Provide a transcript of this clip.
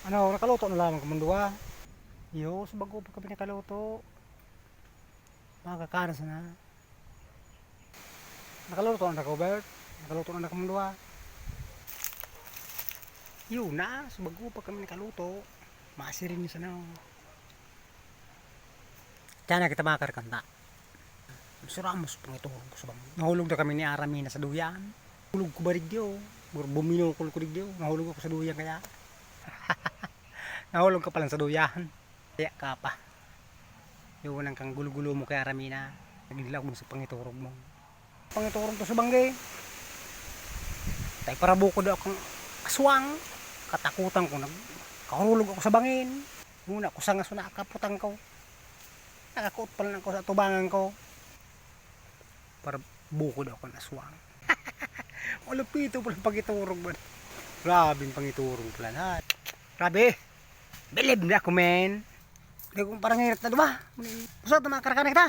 Ano, nakaluto na lamang kamundua. Yo, sa bago pa kami nakaluto. Makakaras na. Nakaluto na Robert. Nakaluto na kamundua. Yo na, sa bago pa kami nakaluto. Maasirin niyo sana. Kaya na kita makakarkanta. Suramos pang ito ko sa bang. Nahulog na kami ni Aramina sa duyan. Hulog ko ba rigyo? Buminukol ko rigyo. Nahulog ako sa duyan kaya. Nahulog ka pa lang sa duyan. Kaya ka pa. Yung kang gulo-gulo mo kay Aramina. Nagilaw mo sa pangiturog mo. Pangiturog to sa bangge. Tay para buko daw akong aswang. Katakutan ko. Kahulog ako sa bangin. Muna ko sangas na nakaputang ko. Nakakuot pa lang ako sa tubangan ko. Para buko daw akong aswang. Malupito pala pangiturog ba? Grabe yung pangiturog pala na. Grabe. Bilib na ako men. Hindi ko parang hirit na diba? Usap na mga karakanan kita.